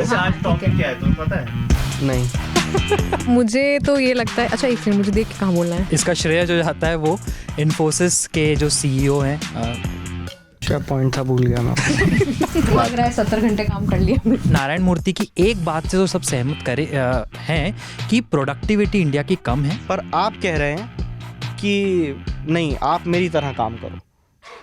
वैसे आज टॉपिक क्या है तुम्हें पता है? नहीं। मुझे तो ये लगता है, अच्छा एक सेकंड, मुझे देख के कहाँ बोलना है। इसका श्रेय जो जाता है वो इन्फोसिस के जो CEO हैं। क्या पॉइंट था, भूल गया मैं। लग रहा है 70 घंटे काम कर लिया। नारायण मूर्ति की एक बात से तो सब सहमत करे हैं कि प्रोडक्टिविटी इंडिया की कम है। पर आप कह रहे हैं कि नहीं, आप मेरी तरह काम करो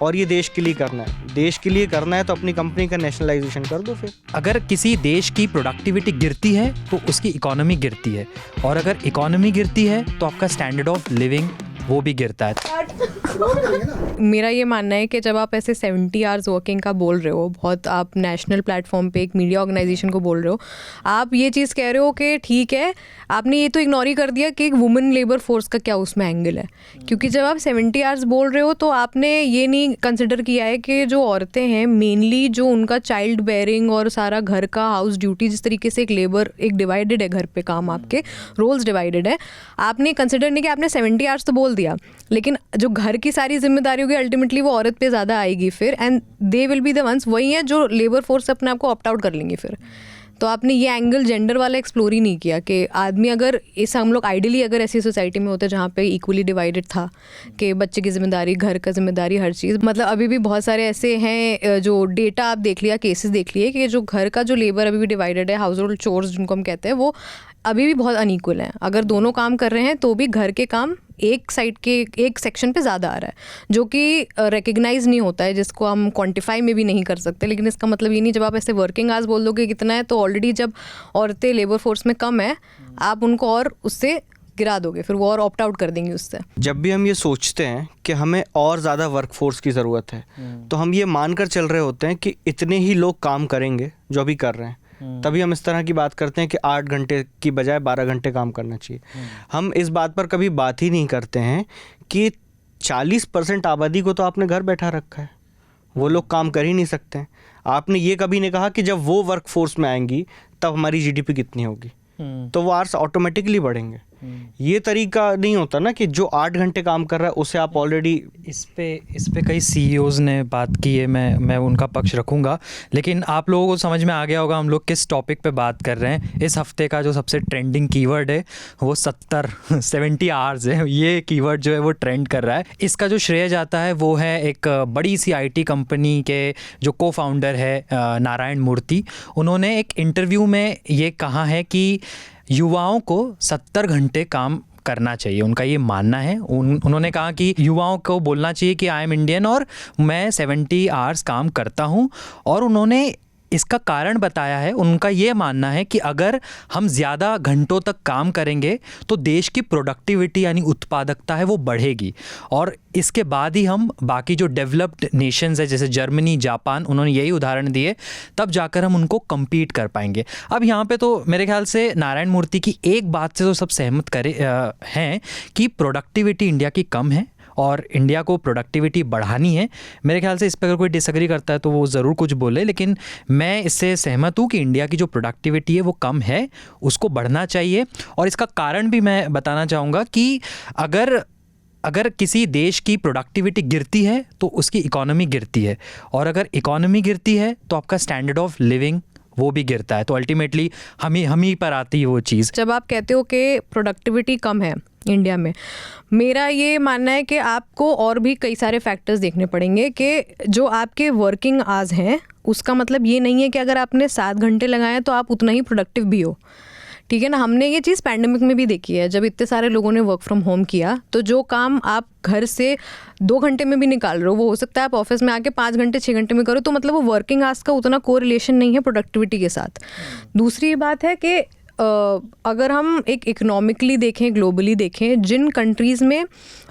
और ये देश के लिए करना है। देश के लिए करना है तो अपनी कंपनी का नेशनलाइजेशन कर दो फिर। अगर किसी देश की प्रोडक्टिविटी गिरती है तो उसकी इकोनॉमी गिरती है, और अगर इकोनॉमी गिरती है तो आपका स्टैंडर्ड ऑफ लिविंग वो भी गिरता है। मेरा ये मानना है कि जब आप ऐसे 70 आवर्स वर्किंग का बोल रहे हो, बहुत आप नेशनल प्लेटफॉर्म पे एक मीडिया ऑर्गेनाइजेशन को बोल रहे हो, आप ये चीज़ कह रहे हो कि ठीक है, आपने ये तो इग्नोर ही कर दिया कि एक वुमेन लेबर फोर्स का क्या उसमें एंगल है। क्योंकि जब आप 70 आवर्स बोल रहे हो तो आपने ये नहीं कंसिडर किया है कि जो औरतें हैं मेनली, जो उनका चाइल्ड बेयरिंग और सारा घर का हाउस ड्यूटी, जिस तरीके से एक लेबर एक डिवाइडेड है, घर पे काम आपके रोल्स डिवाइडेड है, आपने कंसिडर नहीं किया। आपने 70 आवर्स तो बोल दिया, लेकिन जो घर की सारी जिम्मेदारी होगी अल्टीमेटली वो औरत पे ज़्यादा आएगी फिर, and they will be the ones, वही हैं जो लेबर फोर्स से अपने आप को ऑप्ट आउट कर लेंगे फिर। तो आपने ये एंगल जेंडर वाला एक्सप्लोर ही नहीं किया कि आदमी, अगर इस हम लोग आइडियली अगर ऐसी सोसाइटी में होते जहाँ पे इक्वली डिवाइडेड था कि बच्चे की जिम्मेदारी, घर का जिम्मेदारी, हर चीज़, मतलब अभी भी बहुत सारे ऐसे हैं जो डेटा आप देख लिया, केसेस देख लिए कि जो घर का जो लेबर अभी भी डिवाइडेड है, हाउस होल्ड चोर्स जिनको हम कहते हैं, वो अभी भी बहुत अनइक्वल हैं। अगर दोनों काम कर रहे हैं तो भी घर के काम एक साइड के एक सेक्शन पे ज़्यादा आ रहा है, जो कि रिकग्नाइज नहीं होता है, जिसको हम क्वांटिफाई में भी नहीं कर सकते। लेकिन इसका मतलब ये नहीं, जब आप ऐसे वर्किंग आवर्स बोल दोगे कितना है, तो ऑलरेडी जब औरतें लेबर फोर्स में कम है, आप उनको और उससे गिरा दोगे, फिर वो और ऑप्ट आउट कर देंगे उससे। जब भी हम ये सोचते हैं कि हमें और ज़्यादा वर्क फोर्स की ज़रूरत है, तो हम ये मानकर चल रहे होते हैं कि इतने ही लोग काम करेंगे जो अभी कर रहे हैं। तभी हम इस तरह की बात करते हैं कि 8 घंटे की बजाय 12 घंटे काम करना चाहिए। हम इस बात पर कभी बात ही नहीं करते हैं कि 40% आबादी को तो आपने घर बैठा रखा है, वो लोग काम कर ही नहीं सकते हैं। आपने ये कभी नहीं कहा कि जब वो वर्क फोर्स में आएंगी तब हमारी जीडीपी कितनी होगी, तो वो आवर्स ऑटोमेटिकली बढ़ेंगे। ये तरीका नहीं होता ना कि जो 8 घंटे काम कर रहा है उसे आप ऑलरेडी। इस पे कई CEOs ने बात की है, मैं उनका पक्ष रखूंगा, लेकिन आप लोगों को समझ में आ गया होगा हम लोग किस टॉपिक पे बात कर रहे हैं। इस हफ्ते का जो सबसे ट्रेंडिंग कीवर्ड है वो 70 आवर्स है। ये कीवर्ड जो है वो ट्रेंड कर रहा है। इसका जो श्रेय जाता है वो है एक बड़ी सी IT कंपनी के जो को-फाउंडर है नारायण मूर्ति। उन्होंने एक इंटरव्यू में ये कहा है कि युवाओं को 70 घंटे काम करना चाहिए, उनका ये मानना है। उन्होंने कहा कि युवाओं को बोलना चाहिए कि आई एम इंडियन और मैं 70 आवर्स काम करता हूँ। और उन्होंने इसका कारण बताया है, उनका ये मानना है कि अगर हम ज़्यादा घंटों तक काम करेंगे तो देश की प्रोडक्टिविटी यानी उत्पादकता है वो बढ़ेगी, और इसके बाद ही हम बाकी जो डेवलप्ड नेशंस है जैसे जर्मनी, जापान, उन्होंने यही उदाहरण दिए, तब जाकर हम उनको कम्पीट कर पाएंगे। अब यहाँ पे तो मेरे ख्याल से नारायण मूर्ति की एक बात से तो सब सहमत करे हैं कि प्रोडक्टिविटी इंडिया की कम है और इंडिया को प्रोडक्टिविटी बढ़ानी है। मेरे ख्याल से इस पर अगर कोई डिसएग्री करता है तो वो ज़रूर कुछ बोले, लेकिन मैं इससे सहमत हूँ कि इंडिया की जो प्रोडक्टिविटी है वो कम है, उसको बढ़ना चाहिए। और इसका कारण भी मैं बताना चाहूँगा कि अगर किसी देश की प्रोडक्टिविटी गिरती है तो उसकी इकोनॉमी गिरती है, और अगर इकोनॉमी गिरती है तो आपका स्टैंडर्ड ऑफ लिविंग वो भी गिरता है। तो अल्टीमेटली हम ही पर आती है वो चीज़। जब आप कहते हो कि प्रोडक्टिविटी कम है इंडिया में, मेरा ये मानना है कि आपको और भी कई सारे फैक्टर्स देखने पड़ेंगे कि जो आपके वर्किंग आवर्स हैं, उसका मतलब ये नहीं है कि अगर आपने 7 घंटे लगाए तो आप उतना ही प्रोडक्टिव भी हो। ठीक है ना, हमने ये चीज़ पैंडेमिक में भी देखी है। जब इतने सारे लोगों ने वर्क फ्रॉम होम किया तो जो काम आप घर से 2 घंटे में भी निकाल रहे हो, वो हो सकता है आप ऑफिस में आके 5 घंटे 6 घंटे में करो। तो मतलब वो वर्किंग आवर्स का उतना कोरिलेशन नहीं है प्रोडक्टिविटी के साथ। दूसरी बात है कि अगर हम एक इकोनॉमिकली देखें, ग्लोबली देखें, जिन कंट्रीज़ में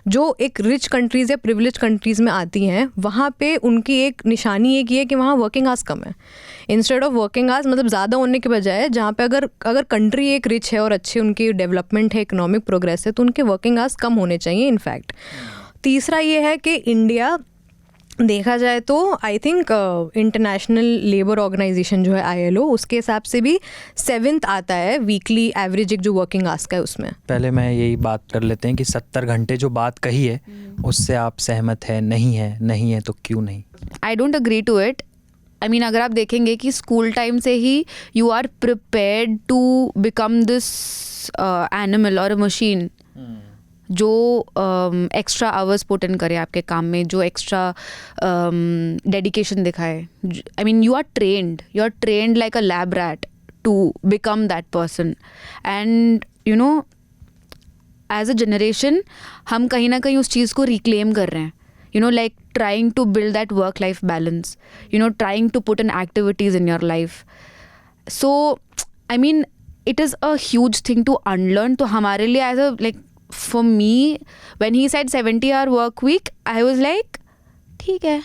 जो एक रिच कंट्रीज़ या प्रिविलेज कंट्रीज़ में आती हैं, वहाँ पे उनकी एक निशानी एक ये है कि वहाँ वर्किंग आवर्स कम है। इंस्टेड ऑफ वर्किंग आवर्स मतलब ज़्यादा होने के बजाय, जहाँ पे अगर कंट्री एक रिच है और अच्छे उनकी डेवलपमेंट है, इकोनॉमिक प्रोग्रेस है, तो उनके वर्किंग आवर्स कम होने चाहिए इनफैक्ट। तीसरा ये है कि इंडिया देखा जाए तो I think international labour organization जो है ILO, उसके हिसाब से भी 7th आता है वीकली एवरेज एक जो वर्किंग आवर्स का है उसमें। पहले मैं यही बात कर लेते हैं कि 70 घंटे जो बात कही है उससे आप सहमत है? नहीं है तो क्यों नहीं? I don't agree to it. I mean अगर आप देखेंगे कि स्कूल टाइम से ही you are prepared to become this animal और अ मशीन जो एक्स्ट्रा आवर्स पुट इन करे आपके काम में, जो एक्स्ट्रा डेडिकेशन दिखाए. I mean you are trained like a lab rat to become that person. And you know as a generation हम कहीं ना कहीं उस चीज़ को रिक्लेम कर रहे हैं. You know, like trying to build that work-life balance, you know, trying to put in activities in your life. So, I mean, it is a huge thing to unlearn. So, हमारे लिए as a, like, for me, when he said 70-hour work week, I was like, ठीक है.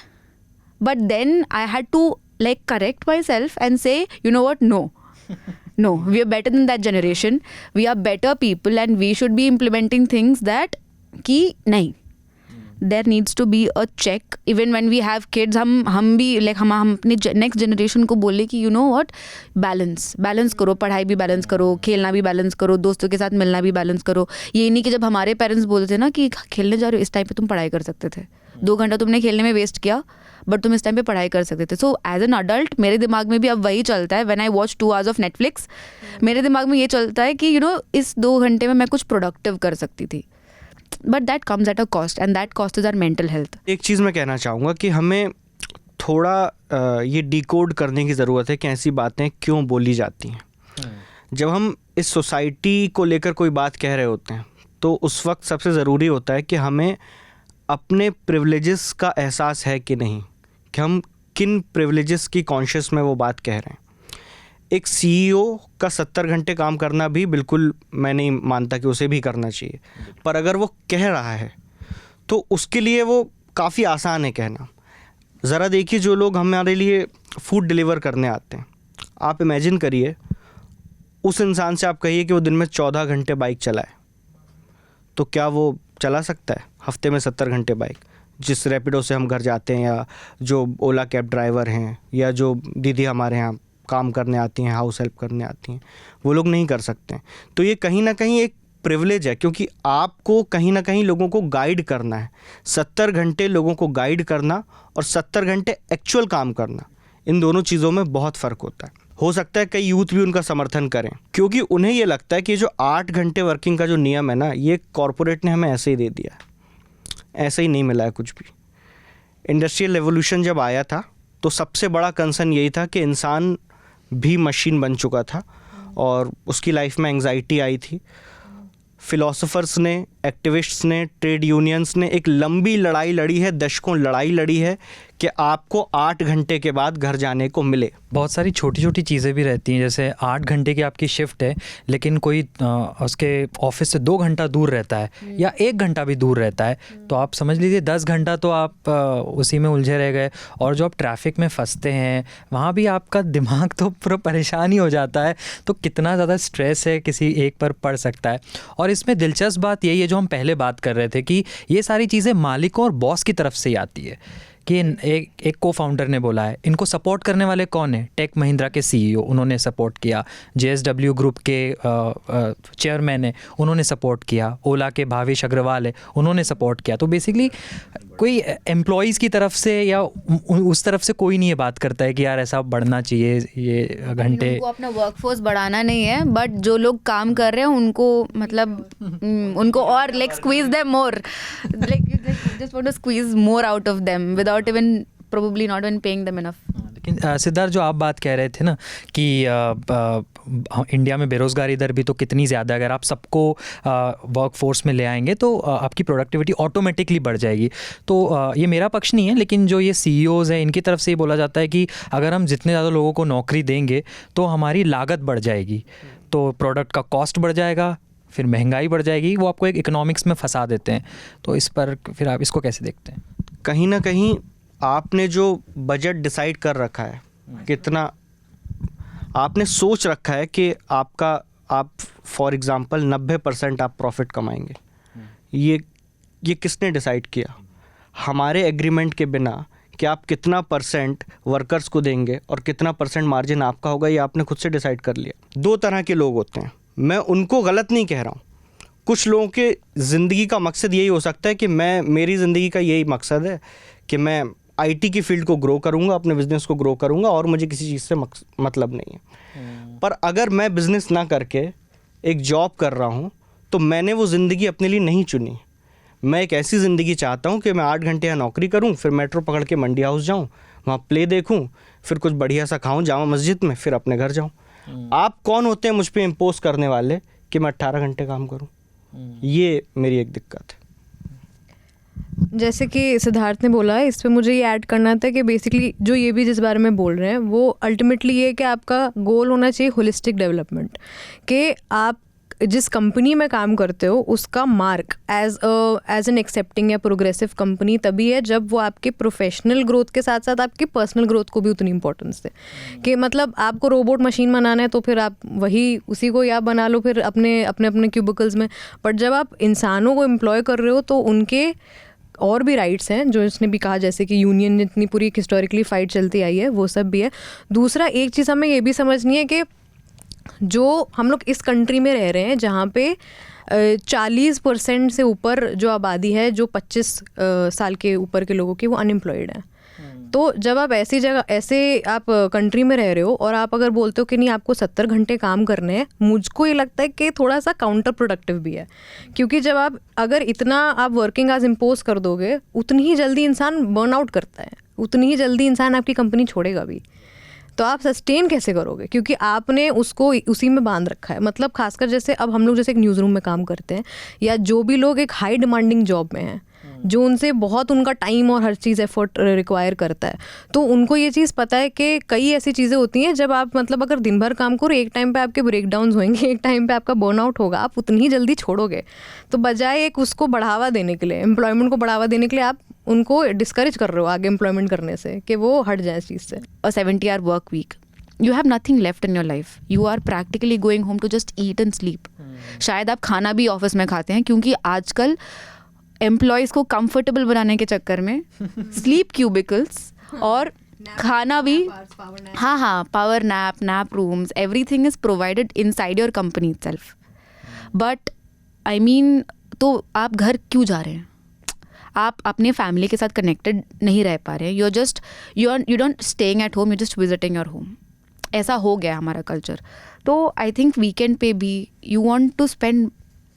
But then I had to, like, correct myself and say, you know what, no, we are better than that generation. We are better people and we should be implementing things that, कि नहीं. There needs to be a check even when we have kids. हम भी like हम अपने next generation को बोले कि you know what, balance करो, पढ़ाई भी बैलेंस करो, खेलना भी बैलेंस करो, दोस्तों के साथ मिलना भी बैलेंस करो. ये नहीं कि जब हमारे पेरेंट्स बोलते थे ना कि खेलने जा रहे हो, इस टाइम पे तुम पढ़ाई कर सकते थे. 2 घंटा तुमने खेलने में वेस्ट किया बट तुम इस टाइम पे पढ़ाई कर सकते थे. सो एज एन अडल्ट मेरे दिमाग में भी अब वही चलता है. When I watch 2 hours of Netflix, मेरे दिमाग में ये चलता है कि यू नो इस 2 घंटे में मैं कुछ प्रोडक्टिव कर सकती थी. But that comes at a cost and that cost is our mental health. एक चीज़ मैं कहना चाहूँगा कि हमें थोड़ा ये डिकोड करने की ज़रूरत है कि ऐसी बातें क्यों बोली जाती हैं. जब हम इस सोसाइटी को लेकर कोई बात कह रहे होते हैं तो उस वक्त सबसे ज़रूरी होता है कि हमें अपने प्रिविलेजेस का एहसास है कि नहीं, कि हम किन प्रिविलेजेस की कॉन्शियस में वो बात कह रहे हैं. एक CEO का 70 घंटे काम करना भी बिल्कुल मैं नहीं मानता कि उसे भी करना चाहिए, पर अगर वो कह रहा है तो उसके लिए वो काफ़ी आसान है कहना. ज़रा देखिए जो लोग हमारे लिए फूड डिलीवर करने आते हैं, आप इमेजिन करिए उस इंसान से आप कहिए कि वो दिन में 14 घंटे बाइक चलाए, तो क्या वो चला सकता है हफ्ते में 70 घंटे बाइक? जिस रैपिडो से हम घर जाते हैं या जो ओला कैब ड्राइवर हैं या जो दीदी हमारे यहाँ काम करने आती हैं, हाउस हेल्प करने आती हैं, वो लोग नहीं कर सकते हैं. तो ये कहीं ना कहीं एक प्रिविलेज है, क्योंकि आपको कहीं ना कहीं लोगों को गाइड करना है. 70 घंटे लोगों को गाइड करना और 70 घंटे एक्चुअल काम करना, इन दोनों चीज़ों में बहुत फ़र्क होता है. हो सकता है कई यूथ भी उनका समर्थन करें, क्योंकि उन्हें ये लगता है कि जो 8 घंटे वर्किंग का जो नियम है ना, ये कॉरपोरेट ने हमें ऐसे ही दे दिया है, ऐसे ही नहीं मिला है कुछ भी. इंडस्ट्रियल रेवोल्यूशन जब आया था तो सबसे बड़ा कंसर्न यही था कि इंसान भी मशीन बन चुका था और उसकी लाइफ में एंग्जाइटी आई थी. फिलोसोफर्स ने, एक्टिविस्ट्स ने, ट्रेड यूनियंस ने एक लंबी लड़ाई लड़ी है, दशकों लड़ाई लड़ी है कि आपको 8 घंटे के बाद घर जाने को मिले. बहुत सारी छोटी छोटी चीज़ें भी रहती हैं, जैसे 8 घंटे की आपकी शिफ्ट है लेकिन कोई उसके ऑफिस से 2 घंटा दूर रहता है या 1 घंटा भी दूर रहता है, तो आप समझ लीजिए 10 घंटा तो आप उसी में उलझे रह गए. और जो आप ट्रैफिक में फंसते हैं वहाँ भी आपका दिमाग तो पूरा परेशान ही हो जाता है. तो कितना ज़्यादा स्ट्रेस है किसी एक पर पड़ सकता है. और इसमें दिलचस्प बात यही है जो हम पहले बात कर रहे थे कि ये सारी चीज़ें मालिकों और बॉस की तरफ से ही आती है. कि एक को फाउंडर ने बोला है, इनको सपोर्ट करने वाले कौन है? टेक महिंद्रा के CEO, उन्होंने सपोर्ट किया. JSW ग्रुप के चेयरमैन है, उन्होंने सपोर्ट किया. ओला के भावेश अग्रवाल है, उन्होंने सपोर्ट किया. तो बेसिकली कोई एम्प्लॉयज़ की तरफ से या उस तरफ से कोई नहीं ये बात करता है कि यार ऐसा बढ़ना चाहिए ये घंटे. उनको अपना वर्कफोर्स बढ़ाना नहीं है, बट जो लोग काम कर रहे हैं उनको मतलब उनको और like squeeze them more, like just want to squeeze more out of them without even probably not even paying them enough. लेकिन सिद्धार्थ, जो आप बात कह रहे थे ना कि इंडिया में बेरोज़गारी दर भी तो कितनी ज़्यादा है, अगर आप सबको वर्क फोर्स में ले आएंगे तो आपकी प्रोडक्टिविटी ऑटोमेटिकली बढ़ जाएगी. तो ये मेरा पक्ष नहीं है, लेकिन जो ये CEOs हैं इनकी तरफ से ये बोला जाता है कि अगर हम जितने ज़्यादा लोगों को नौकरी देंगे तो हमारी लागत बढ़ जाएगी, तो प्रोडक्ट का कॉस्ट बढ़ जाएगा, फिर महंगाई बढ़ जाएगी. वो आपको एक इकोनॉमिक्स में फंसा देते हैं. तो इस पर फिर आप इसको कैसे देखते हैं? कहीं ना कहीं आपने जो बजट डिसाइड कर रखा है, कितना आपने सोच रखा है कि आप फॉर एग्ज़ाम्पल 90% आप प्रॉफिट कमाएंगे, ये किसने डिसाइड किया? हमारे एग्रीमेंट के बिना कि आप कितना परसेंट वर्कर्स को देंगे और कितना परसेंट मार्जिन आपका होगा, ये आपने खुद से डिसाइड कर लिया. 2 तरह के लोग होते हैं, मैं उनको गलत नहीं कह रहा हूँ. कुछ लोगों के ज़िंदगी का मकसद यही हो सकता है कि मेरी ज़िंदगी का यही मकसद है कि मैं आईटी की फील्ड को ग्रो करूँगा, अपने बिजनेस को ग्रो करूँगा, और मुझे किसी चीज़ से मतलब नहीं है। पर अगर मैं बिज़नेस ना करके एक जॉब कर रहा हूँ तो मैंने वो ज़िंदगी अपने लिए नहीं चुनी। मैं एक ऐसी ज़िंदगी चाहता हूँ कि मैं 8 घंटे यहाँ नौकरी करूँ, फिर मेट्रो पकड़ के मंडी हाउस जाऊँ, वहाँ प्ले देखूँ, फिर कुछ बढ़िया सा खाऊँ जामा मस्जिद में, फिर अपने घर जाऊँ। आप कौन होते हैं मुझ पे इम्पोज करने वाले कि मैं 18 घंटे काम करूँ? ये मेरी एक दिक्कत है। जैसे कि सिद्धार्थ ने बोला, इस पे मुझे ये ऐड करना था कि बेसिकली जो ये भी जिस बारे में बोल रहे हैं वो अल्टीमेटली ये है कि आपका गोल होना चाहिए होलिस्टिक डेवलपमेंट, कि आप जिस कंपनी में काम करते हो उसका मार्क एज एन एक्सेप्टिंग या प्रोग्रेसिव कंपनी तभी है जब वो आपके प्रोफेशनल ग्रोथ के साथ साथ आपकी पर्सनल ग्रोथ को भी उतनी इंपॉर्टेंस दे। कि मतलब आपको रोबोट मशीन बनाना है तो फिर आप वही उसी को या बना लो फिर अपने अपने क्यूबिकल्स में, बट जब आप इंसानों को एम्प्लॉय कर रहे हो तो उनके और भी राइट्स हैं, जो इसने भी कहा, जैसे कि यूनियन इतनी पूरी हिस्टोरिकली फाइट चलती आई है, वो सब भी है। दूसरा एक चीज़ हमें ये भी समझनी है कि जो हम लोग इस कंट्री में रह रहे हैं जहाँ पे 40% से ऊपर जो आबादी है जो 25 साल के ऊपर के लोगों की वो अनएम्प्लॉयड है। तो जब आप ऐसी जगह ऐसे आप कंट्री में रह रहे हो और आप अगर बोलते हो कि नहीं आपको 70 घंटे काम करने हैं, मुझको ये लगता है कि थोड़ा सा काउंटर प्रोडक्टिव भी है। क्योंकि जब आप अगर इतना आप वर्किंग आवर्स इम्पोज कर दोगे उतनी ही जल्दी इंसान बर्न आउट करता है, उतनी ही जल्दी इंसान आपकी कंपनी छोड़ेगा भी। तो आप सस्टेन कैसे करोगे? क्योंकि आपने उसको उसी में बांध रखा है। मतलब खासकर जैसे अब हम लोग जैसे एक न्यूज़ रूम में काम करते हैं या जो भी लोग एक हाई डिमांडिंग जॉब में हैं जो उनसे बहुत उनका टाइम और हर चीज़ एफर्ट रिक्वायर करता है, तो उनको ये चीज़ पता है कि कई ऐसी चीज़ें होती हैं जब आप मतलब अगर दिन भर काम करो एक टाइम पे आपके ब्रेकडाउन होंगे, एक टाइम पे आपका बर्नआउट होगा, आप उतनी ही जल्दी छोड़ोगे। तो बजाय एक उसको बढ़ावा देने के लिए, एम्प्लॉयमेंट को बढ़ावा देने के लिए आप उनको डिस्करेज कर रहे हो आगे एम्प्लॉयमेंट करने से कि वो हट जाए इस चीज़ से। A 70-hour work week, you have nothing left in your life. You are practically going home to just eat and sleep. शायद आप खाना भी ऑफिस में खाते हैं क्योंकि आजकल एम्प्लॉयज़ को कंफर्टेबल बनाने के चक्कर में स्लीप क्यूबिकल्स और खाना भी, हाँ, power nap rooms, everything is provided inside your company itself. But I mean, तो आप घर क्यों जा रहे हैं? आप अपने फैमिली के साथ कनेक्टेड नहीं रह पा रहे हैं। You don't staying at home, you just visiting your home. ऐसा हो गया हमारा कल्चर। तो आई थिंक वीकेंड पे भी you want to spend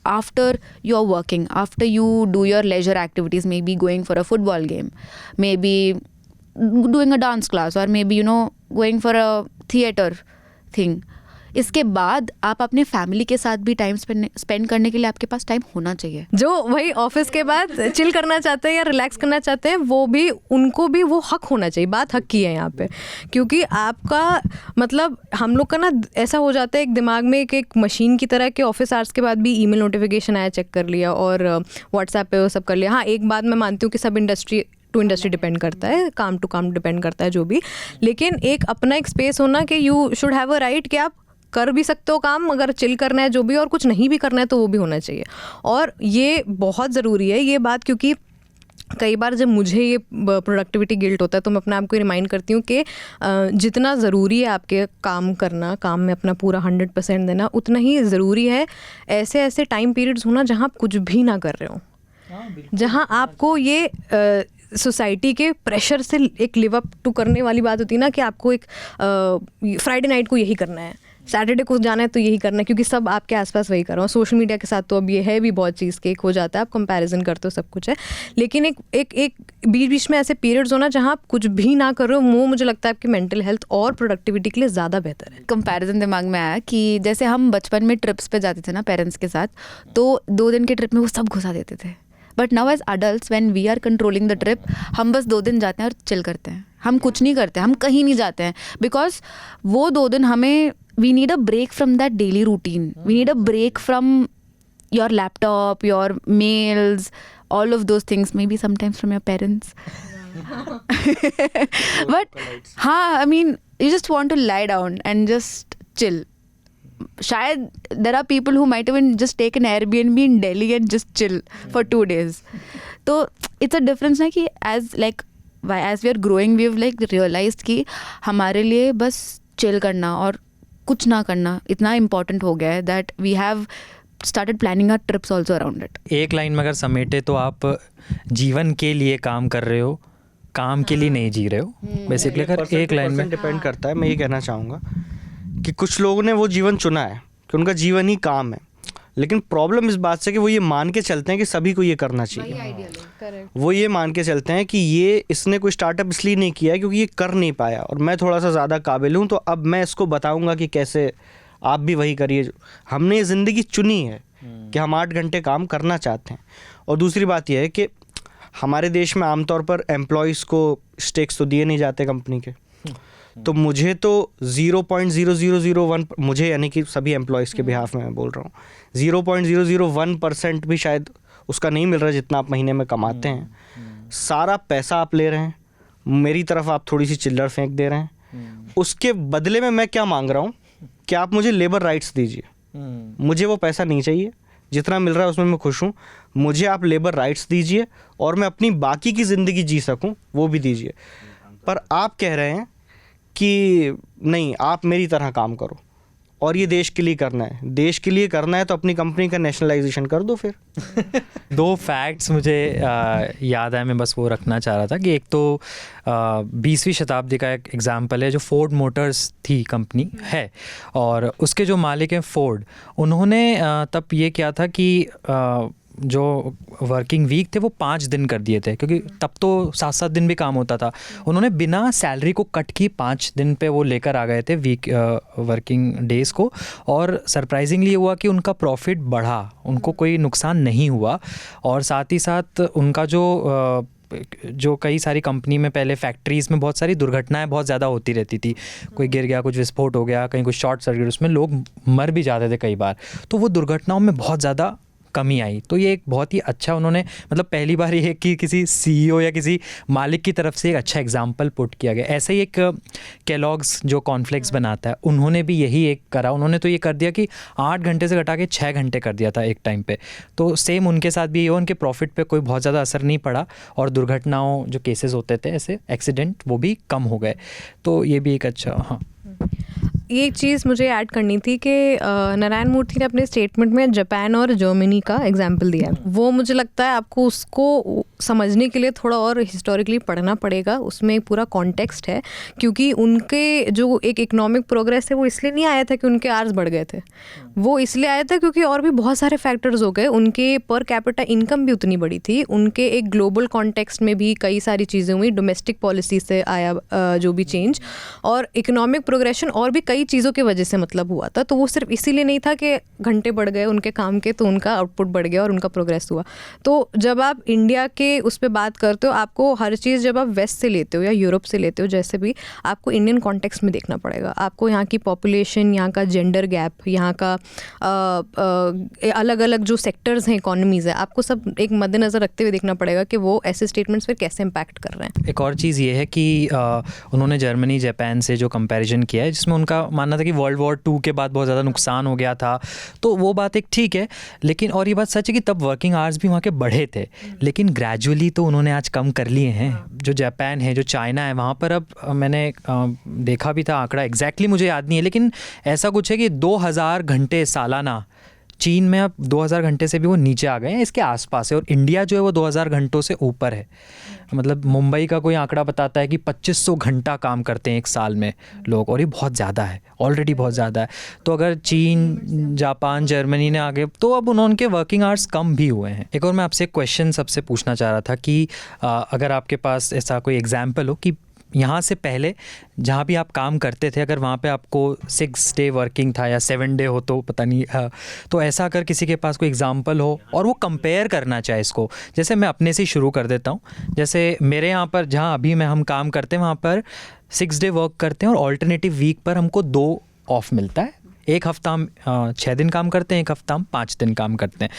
after you're working, after you do your leisure activities, maybe going for a football game, maybe doing a dance class, or maybe going for a theater thing. इसके बाद आप अपने family के साथ भी time spend करने के लिए आपके पास टाइम होना चाहिए। जो वही ऑफिस के बाद चिल करना चाहते हैं या रिलैक्स करना चाहते हैं, वो भी उनको भी वो हक होना चाहिए। बात हक की है यहाँ पे, क्योंकि आपका मतलब हम लोग का ना ऐसा हो जाता है एक दिमाग में एक मशीन की तरह कि ऑफिस आवर्स के बाद भी ईमेल नोटिफिकेशन आया चेक कर लिया और व्हाट्सएप पे वो सब कर लिया। हाँ, एक बात मैं मानती हूँ कि सब इंडस्ट्री टू इंडस्ट्री डिपेंड करता है, काम टू काम डिपेंड करता है जो भी, लेकिन एक अपना एक स्पेस होना कि you should have a right कि आप कर भी सकते हो काम, अगर चिल करना है जो भी, और कुछ नहीं भी करना है तो वो भी होना चाहिए। और ये बहुत ज़रूरी है ये बात, क्योंकि कई बार जब मुझे ये प्रोडक्टिविटी गिल्ट होता है तो मैं अपने आप को रिमाइंड करती हूँ कि जितना ज़रूरी है आपके काम करना, काम में अपना पूरा 100% देना, उतना ही ज़रूरी है ऐसे ऐसे टाइम पीरियड्स होना जहाँ आप कुछ भी ना कर रहे हो, जहाँ आपको ये सोसाइटी के प्रेशर से एक लिव अप टू करने वाली बात होती है ना कि आपको एक फ्राइडे नाइट को यही करना है, सैटरडे को जाना है तो यही करना है, क्योंकि सब आपके आसपास वही कर रहा हूँ। सोशल मीडिया के साथ तो अब ये है भी बहुत चीज़ के एक हो जाता है, आप कंपैरिजन करते हो, सब कुछ है, लेकिन एक बीच बीच में ऐसे पीरियड्स होना जहाँ आप कुछ भी ना कर रहे हो, वो मुझे लगता है आपकी मेंटल हेल्थ और प्रोडक्टिविटी के लिए ज़्यादा बेहतर है। कंपैरिजन दिमाग में आया कि जैसे हम बचपन में ट्रिप्स पे जाते थे ना पेरेंट्स के साथ, तो 2 दिन के ट्रिप में वो सब घुसा देते थे। But now as adults when we are controlling the trip, हम बस 2 दिन जाते हैं और चिल करते हैं, हम कुछ नहीं करते, हम कहीं नहीं जाते हैं, बिकॉज वो 2 दिन हमें we need a break from that daily routine. We need a break from your laptop, your mails, all of those things, maybe sometimes from your parents. But I mean, you just want to lie down and just chill. Shayad there are people who might even just take an Airbnb in Delhi and just chill for 2 days. So it's a difference na ki as we are growing, we have like realized कि हमारे लिए बस chill करना और कुछ ना करना इतना इम्पोर्टेंट हो गया है that we have started planning our trips also around it. एक लाइन में अगर समेटे तो आप जीवन के लिए काम कर रहे हो काम के लिए नहीं जी रहे हो बेसिकली। अगर एक लाइन में डिपेंड करता है। मैं ये कहना चाहूँगा कि कुछ लोगों ने वो जीवन चुना है कि उनका जीवन ही काम है, लेकिन प्रॉब्लम इस बात से कि वो ये मान के चलते हैं कि सभी को ये करना चाहिए। वो ये मान के चलते हैं कि ये इसने कोई स्टार्टअप इसलिए नहीं किया है क्योंकि ये कर नहीं पाया और मैं थोड़ा सा ज़्यादा काबिल हूँ, तो अब मैं इसको बताऊँगा कि कैसे आप भी वही करिए। हमने ये ज़िंदगी चुनी है कि हम 8 घंटे काम करना चाहते हैं। और दूसरी बात यह है कि हमारे देश में आमतौर पर एम्प्लॉयज़ को स्टेक्स तो दिए नहीं जाते कंपनी के, तो मुझे तो 0.0001 मुझे यानी कि सभी एम्प्लॉयज़ के बिहाफ में मैं बोल रहा हूँ 0.001% भी शायद उसका नहीं मिल रहा जितना आप महीने में कमाते हैं। सारा पैसा आप ले रहे हैं, मेरी तरफ आप थोड़ी सी चिल्लर फेंक दे रहे हैं। उसके बदले में मैं क्या मांग रहा हूँ कि आप मुझे लेबर राइट्स दीजिए। मुझे वो पैसा नहीं चाहिए, जितना मिल रहा है उसमें मैं खुश हूँ। मुझे आप लेबर राइट्स दीजिए और मैं अपनी बाकी की ज़िंदगी जी सकूँ वो भी दीजिए। पर आप कह रहे हैं कि नहीं आप मेरी तरह काम करो और ये देश के लिए करना है। देश के लिए करना है तो अपनी कंपनी का नेशनलाइजेशन कर दो फिर। 2 फैक्ट्स मुझे याद है, मैं बस वो रखना चाह रहा था कि एक तो 20वीं शताब्दी का एक एग्जाम्पल है जो फोर्ड मोटर्स थी कंपनी है, और उसके जो मालिक हैं फोर्ड, उन्होंने तब ये किया था कि जो वर्किंग वीक थे वो 5 दिन कर दिए थे, क्योंकि तब तो 7-7 दिन भी काम होता था। उन्होंने बिना सैलरी को कट की 5 दिन पे वो लेकर आ गए थे वीक वर्किंग डेज़ को, और सरप्राइजिंगली हुआ कि उनका प्रॉफिट बढ़ा, उनको कोई नुकसान नहीं हुआ। और साथ ही साथ उनका जो कई सारी कंपनी में पहले फैक्ट्रीज़ में बहुत सारी दुर्घटनाएं बहुत ज़्यादा होती रहती थी, कोई गिर गया, कुछ विस्फोट हो गया, कहीं कुछ शॉर्ट सर्किट, उसमें लोग मर भी जाते थे कई बार, तो वो दुर्घटनाओं में बहुत ज़्यादा कमी आई। तो ये एक बहुत ही अच्छा उन्होंने, मतलब पहली बार ये कि किसी सीईओ या किसी मालिक की तरफ से एक अच्छा एग्जाम्पल पुट किया गया। ऐसे ही एक केलॉग्स जो कॉर्नफ्लेक्स बनाता है, उन्होंने भी यही एक करा। उन्होंने तो ये कर दिया कि 8 घंटे से घटा के 6 घंटे कर दिया था एक टाइम पे। तो सेम उनके साथ भी ये, उनके प्रॉफिट पे कोई बहुत ज़्यादा असर नहीं पड़ा, और दुर्घटनाओं जो केसेस होते थे ऐसे एक्सीडेंट वो भी कम हो गए। तो ये भी एक अच्छा, हाँ एक चीज़ मुझे ऐड करनी थी कि नारायण मूर्ति ने अपने स्टेटमेंट में जापान और जर्मनी का एग्जाम्पल दिया है। वो मुझे लगता है आपको उसको समझने के लिए थोड़ा और हिस्टोरिकली पढ़ना पड़ेगा, उसमें एक पूरा कॉन्टेक्स्ट है। क्योंकि उनके जो एक इकोनॉमिक प्रोग्रेस है वो इसलिए नहीं आया था कि उनके आर्स बढ़ गए थे, वो इसलिए आया था क्योंकि और भी बहुत सारे फैक्टर्स हो गए। उनके पर कैपिटा इनकम भी उतनी बड़ी थी, उनके एक ग्लोबल कॉन्टेक्स्ट में भी कई सारी चीज़ें हुई, डोमेस्टिक पॉलिसी से आया जो भी चेंज, और इकोनॉमिक प्रोग्रेशन और भी कई चीज़ों की वजह से मतलब हुआ था। तो वो सिर्फ इसीलिए नहीं था कि घंटे बढ़ गए उनके काम के तो उनका आउटपुट बढ़ गया और उनका प्रोग्रेस हुआ। तो जब आप इंडिया के उस पर बात करते हो, आपको हर चीज़ जब आप वेस्ट से लेते हो या यूरोप से लेते हो, जैसे भी, आपको इंडियन कॉन्टेक्स्ट में देखना पड़ेगा। आपको यहाँ की पॉपुलेशन, यहाँ का जेंडर गैप, यहाँ का अलग अलग जो सेक्टर्स हैं, इकोनॉमीज़ है, आपको सब एक मद्देनज़र रखते हुए देखना पड़ेगा कि वो ऐसे स्टेटमेंट्स फिर कैसे इम्पैक्ट कर रहे हैं। एक और चीज़ ये है कि उन्होंने जर्मनी जापान से जो कंपैरिजन किया है, जिसमें उनका मानना था कि वर्ल्ड वॉर 2 के बाद बहुत ज़्यादा नुकसान हो गया था, तो वो बात एक ठीक है। लेकिन और ये बात सच है कि तब वर्किंग आवर्स भी वहाँ के बढ़े थे, लेकिन ग्रेजुअली तो उन्होंने आज कम कर लिए हैं। जो जापान है, जो चाइना है, वहाँ पर अब मैंने देखा भी था, आंकड़ा एग्जैक्टली मुझे याद नहीं है, लेकिन ऐसा कुछ है कि 2000 घंटे सालाना चीन में अब 2000 घंटे से भी वो नीचे आ गए हैं, इसके आसपास है। और इंडिया जो है वो 2000 घंटों से ऊपर है। मतलब मुंबई का कोई आंकड़ा बताता है कि 2500 घंटा काम करते हैं एक साल में लोग, और ये बहुत ज़्यादा है, ऑलरेडी बहुत ज़्यादा है। तो अगर चीन, जापान, जर्मनी ने आगे, तो अब उनके वर्किंग आवर्स कम भी हुए हैं। एक और मैं आपसे क्वेश्चन सबसे पूछना चाह रहा था कि अगर आपके पास ऐसा कोई एग्जाम्पल हो कि यहाँ से पहले जहाँ भी आप काम करते थे, अगर वहाँ पे आपको 6 डे वर्किंग था या 7 डे हो, तो पता नहीं, तो ऐसा अगर किसी के पास कोई एग्जांपल हो और वो कंपेयर करना चाहे इसको, जैसे मैं अपने से ही शुरू कर देता हूँ। जैसे मेरे यहाँ पर जहाँ अभी हम काम करते हैं, वहाँ पर 6 डे वर्क करते हैं और ऑल्टरनेटिव वीक पर हमको 2 ऑफ मिलता है। एक हफ्ता हम 6 दिन काम करते हैं, एक हफ्ता हम 5 दिन काम करते हैं।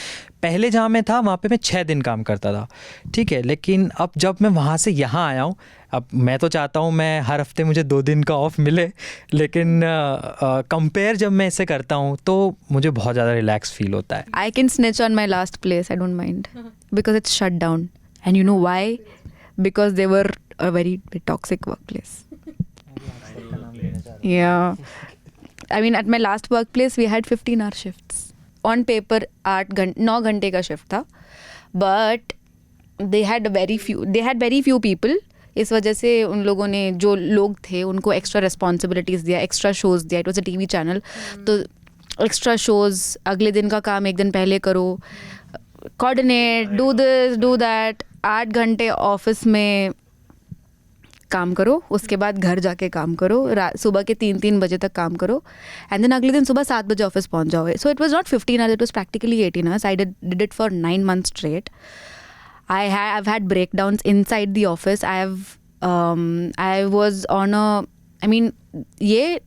पहले जहाँ मैं था वहाँ पे मैं 6 दिन काम करता था, ठीक है। लेकिन अब जब मैं वहाँ से यहाँ आया हूँ, अब मैं तो चाहता हूँ मैं हर हफ्ते मुझे 2 दिन का ऑफ मिले, लेकिन कंपेयर जब मैं इसे करता हूँ तो मुझे बहुत ज़्यादा रिलैक्स फील होता है। I can snitch on my last place, I don't mind, because it's shut down. And you know why? Because they were a very toxic workplace. Yeah. I mean, at my last workplace, we had 15-hour shifts. On paper, 9 घंटे का shift था, but they had very few people. इस वजह से उन लोगों ने, जो लोग थे उनको एक्स्ट्रा रिस्पॉन्सिबिलिटीज़ दिया, एक्स्ट्रा शोज़ दिया. It was a TV channel, तो एक्स्ट्रा शोज़, अगले दिन का काम एक दिन पहले करो, coordinate, do this do that. 8 घंटे ऑफिस में काम करो, उसके बाद घर जाके काम करो, सुबह के 3-3 बजे तक काम करो, एंड देन अगले दिन सुबह 7 बजे ऑफिस पहुंच जाओगे. So it was not 15 hours, it was practically 18 hours. I did it for 9 months straight. I've had breakdowns inside the office. I was on a, I mean, ये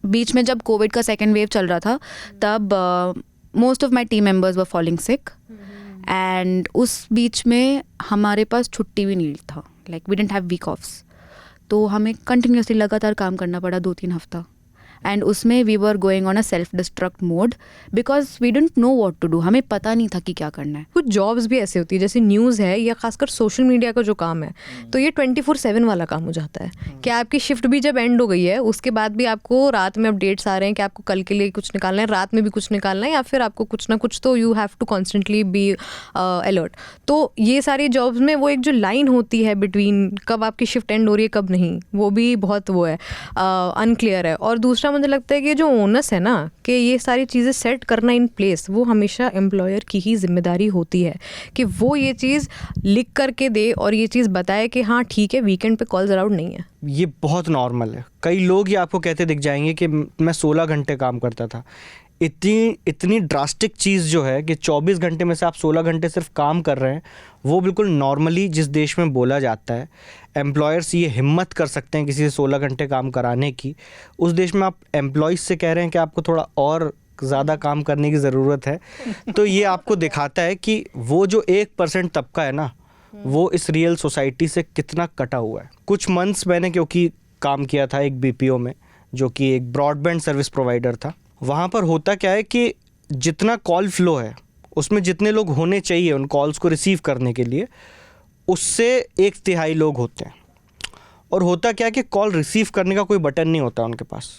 बीच में जब कोविड का सेकेंड वेव चल रहा था तब most of my team members were falling sick, and उस बीच में हमारे पास छुट्टी भी नहीं था. Like we didn't have week offs. तो हमें कंटिन्यूसली लगातार काम करना पड़ा 2-3 हफ्ता. एंड उसमें we were going on a self destruct mode because we didn't know what to do. हमें पता नहीं था कि क्या करना है. कुछ जॉब्स भी ऐसे होती है, जैसे न्यूज़ है या खासकर सोशल मीडिया का जो काम है, तो ये 24/7 वाला काम हो जाता है कि आपकी शिफ्ट भी जब एंड हो गई है उसके बाद भी आपको रात में अपडेट्स आ रहे हैं कि आपको कल के लिए कुछ निकालना है, रात में भी कुछ निकालना है, या फिर आपको कुछ ना कुछ, तो you have to constantly be alert. तो ये सारी जॉब्स में वो एक जो लाइन होती है बिटवीन कब आपकी शिफ्ट एंड हो रही है कब नहीं, वो भी बहुत वो है, अनक्लियर है. और दूसरा मुझे लगता है कि जो ओनस है ना, कि ये सारी चीज़ें सेट करना इन प्लेस, वो हमेशा एम्प्लॉयर की ही जिम्मेदारी होती है कि वो ये चीज़ लिख करके दे और ये चीज़ बताए कि हाँ ठीक है, वीकेंड पे कॉल्स अलाउड नहीं है. ये बहुत नॉर्मल है. कई लोग ये आपको कहते दिख जाएंगे कि मैं 16 घंटे काम करता था. इतनी ड्रास्टिक चीज़ जो है कि 24 घंटे में से आप 16 घंटे सिर्फ काम कर रहे हैं, वो बिल्कुल नॉर्मली जिस देश में बोला जाता है, एम्प्लॉयर्स ये हिम्मत कर सकते हैं किसी से 16 घंटे काम कराने की, उस देश में आप एम्प्लॉयज़ से कह रहे हैं कि आपको थोड़ा और ज़्यादा काम करने की ज़रूरत है. तो ये आपको दिखाता है कि वो जो 1% तबका है ना, वो इस रियल सोसाइटी से कितना कटा हुआ है. कुछ मंथ्स मैंने क्योंकि काम किया था एक BPO में, जो कि एक ब्रॉडबैंड सर्विस प्रोवाइडर था. वहाँ पर होता क्या है कि जितना कॉल फ्लो है उसमें जितने लोग होने चाहिए उन कॉल्स को रिसीव करने के लिए, उससे 1/3 लोग होते हैं. और होता क्या है कि कॉल रिसीव करने का कोई बटन नहीं होता उनके पास.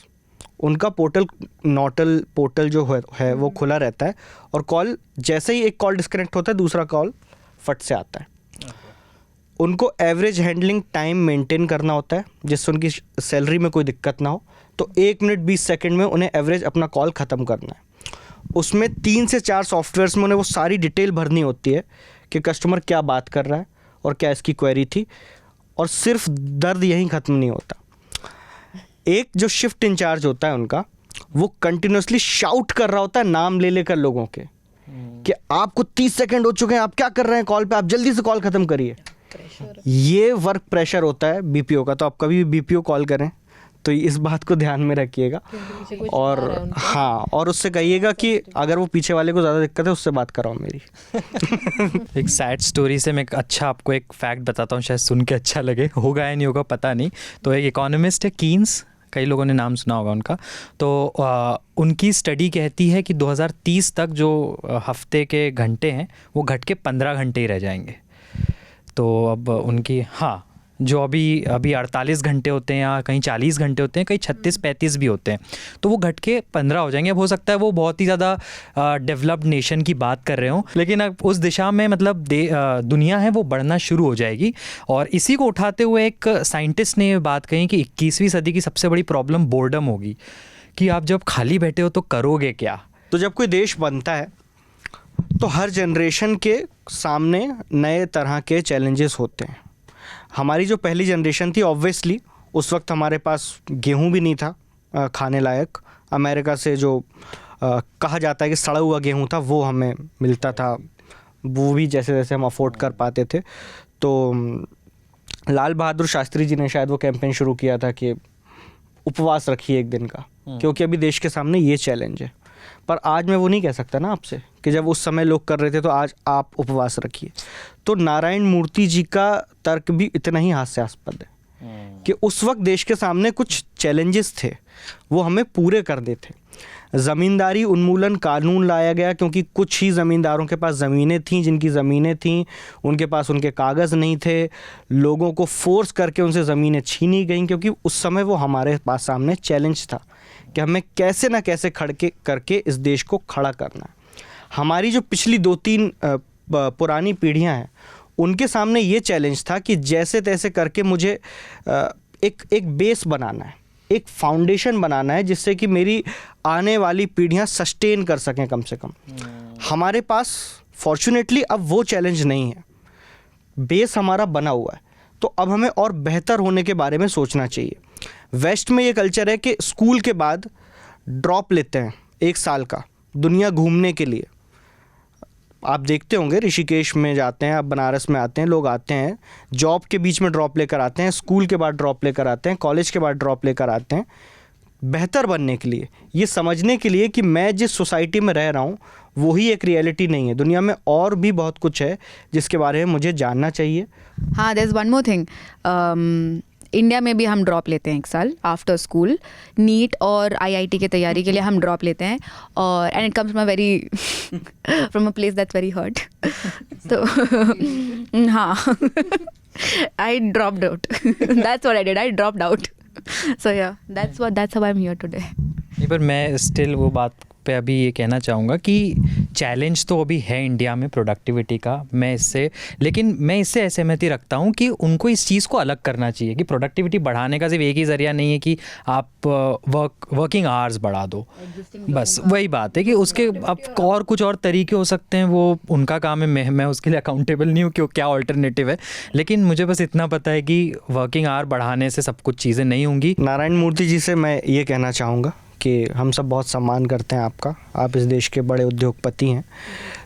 उनका पोर्टल जो है वो खुला रहता है, और कॉल जैसे ही एक कॉल डिस्कनेक्ट होता है दूसरा कॉल फट से आता है. उनको एवरेज हैंडलिंग टाइम मेंटेन करना होता है जिससे उनकी सैलरी में कोई दिक्कत ना हो. तो 1 मिनट 20 सेकंड में उन्हें एवरेज अपना कॉल ख़त्म करना है. उसमें 3 से 4 सॉफ्टवेयर्स में उन्हें वो सारी डिटेल भरनी होती है कि कस्टमर क्या बात कर रहा है और क्या इसकी क्वेरी थी. और सिर्फ दर्द यहीं ख़त्म नहीं होता. एक जो शिफ्ट इंचार्ज होता है उनका, वो कंटिन्यूसली शाउट कर रहा होता है नाम ले लेकर लोगों के कि आपको 30 सेकंड हो चुके हैं, आप क्या कर रहे हैं कॉल पे, आप जल्दी से कॉल ख़त्म करिए. ये वर्क प्रेशर होता है BPO का. तो आप कभी भी BPO कॉल करें तो इस बात को ध्यान में रखिएगा, और हाँ, और उससे कहिएगा कि अगर वो पीछे वाले को ज़्यादा दिक्कत है उससे बात कराओ मेरी. एक सैड स्टोरी से मैं अच्छा आपको एक फैक्ट बताता हूँ, शायद सुन के अच्छा लगे, होगा या नहीं होगा पता नहीं. तो एक इकोनॉमिस्ट है कीन्स, कई लोगों ने नाम सुना होगा उनका. तो उनकी स्टडी कहती है कि 2030 तक जो हफ्ते के घंटे हैं वो घट के 15 घंटे ही रह जाएंगे. तो अब उनकी, हाँ, जो अभी 48 घंटे होते हैं या कहीं 40 घंटे होते हैं, कहीं 36-35 भी होते हैं, तो वो घट के 15 हो जाएंगे. अब हो सकता है वो बहुत ही ज़्यादा डेवलप्ड नेशन की बात कर रहे हों, लेकिन अब उस दिशा में मतलब दुनिया है वो बढ़ना शुरू हो जाएगी. और इसी को उठाते हुए एक साइंटिस्ट ने ये बात कही कि 21वीं सदी की सबसे बड़ी प्रॉब्लम बोर्डम होगी, कि आप जब खाली बैठे हो तो करोगे क्या. तो जब कोई देश बनता है तो हर जनरेशन के सामने नए तरह के चैलेंजेस होते हैं. हमारी जो पहली जनरेशन थी, ऑब्वियसली उस वक्त हमारे पास गेहूं भी नहीं था खाने लायक. अमेरिका से जो कहा जाता है कि सड़ा हुआ गेहूं था वो हमें मिलता था, वो भी जैसे जैसे हम अफोर्ड कर पाते थे. तो लाल बहादुर शास्त्री जी ने शायद वो कैंपेन शुरू किया था कि उपवास रखिए एक दिन का, क्योंकि अभी देश के सामने ये चैलेंज है. पर आज मैं वो नहीं कह सकता ना आपसे कि जब उस समय लोग कर रहे थे तो आज आप उपवास रखिए. तो नारायण मूर्ति जी का तर्क भी इतना ही हास्यास्पद है कि उस वक्त देश के सामने कुछ चैलेंजेस थे, वो हमें पूरे करने थे. ज़मींदारी उन्मूलन कानून लाया गया क्योंकि कुछ ही ज़मींदारों के पास ज़मीनें थीं, जिनकी ज़मीनें थीं उनके पास उनके कागज़ नहीं थे. लोगों को फोर्स करके उनसे ज़मीनें छीनी गईं क्योंकि उस समय वो हमारे पास सामने चैलेंज था कि हमें कैसे ना कैसे करके इस देश को खड़ा करना है. हमारी जो पिछली 2-3 पुरानी पीढ़ियां हैं उनके सामने ये चैलेंज था कि जैसे तैसे करके मुझे एक बेस बनाना है, एक फाउंडेशन बनाना है जिससे कि मेरी आने वाली पीढ़ियां सस्टेन कर सकें कम से कम। हमारे पास फॉर्चुनेटली अब वो चैलेंज नहीं है, बेस हमारा बना हुआ है, तो अब हमें और बेहतर होने के बारे में सोचना चाहिए। वेस्ट में ये कल्चर है कि स्कूल के बाद ड्रॉप लेते हैं 1 साल का दुनिया घूमने के लिए। आप देखते होंगे ऋषिकेश में जाते हैं, आप बनारस में आते हैं, लोग आते हैं जॉब के बीच में ड्रॉप लेकर आते हैं, स्कूल के बाद ड्रॉप लेकर आते हैं, कॉलेज के बाद ड्रॉप लेकर आते हैं, बेहतर बनने के लिए, ये समझने के लिए कि मैं जिस सोसाइटी में रह रहा हूँ वही एक रियलिटी नहीं है, दुनिया में और भी बहुत कुछ है जिसके बारे में मुझे जानना चाहिए। हाँ, there is one more thing, India में भी हम ड्रॉप लेते हैं 1 साल आफ्टर स्कूल, नीट और आईआईटी की तैयारी के लिए हम ड्रॉप लेते हैं, और and it comes from very from a place that's very hurt, तो हाँ, I dropped out, that's what I did, I dropped out, so yeah that's how I am here today. नहीं, पर मैं स्टिल वो बात पे अभी ये कहना चाहूँगा कि चैलेंज तो अभी है इंडिया में प्रोडक्टिविटी का, लेकिन मैं इससे असहमति रखता हूँ कि उनको इस चीज़ को अलग करना चाहिए कि प्रोडक्टिविटी बढ़ाने का सिर्फ एक ही ज़रिया नहीं है कि आप वर्किंग आवर्स बढ़ा दो, बस वही बात है कि उसके अब और कुछ और तरीके हो सकते हैं, वो उनका काम है, मैं उसके लिए अकाउंटेबल नहीं हूँ कि क्या ऑल्टरनेटिव है, लेकिन मुझे बस इतना पता है कि वर्किंग आवर बढ़ाने से सब कुछ चीज़ें नहीं होंगी। नारायण मूर्ति जी से मैं ये कहना चाहूँगा कि हम सब बहुत सम्मान करते हैं आपका, आप इस देश के बड़े उद्योगपति हैं,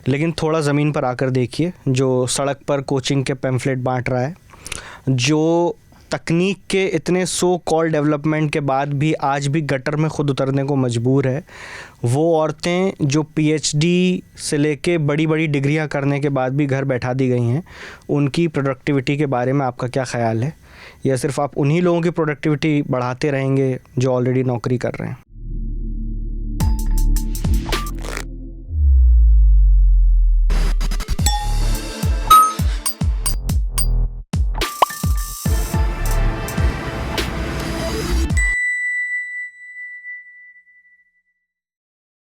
लेकिन थोड़ा ज़मीन पर आकर देखिए, जो सड़क पर कोचिंग के पैम्फलेट बांट रहा है, जो तकनीक के इतने सो कॉल डेवलपमेंट के बाद भी आज भी गटर में खुद उतरने को मजबूर है, वो औरतें जो पीएचडी से लेके बड़ी बड़ी डिग्रियां करने के बाद भी घर बैठा दी गई हैं, उनकी प्रोडक्टिविटी के बारे में आपका क्या ख्याल है? या सिर्फ आप उन्हीं लोगों की प्रोडक्टिविटी बढ़ाते रहेंगे जो ऑलरेडी नौकरी कर रहे हैं?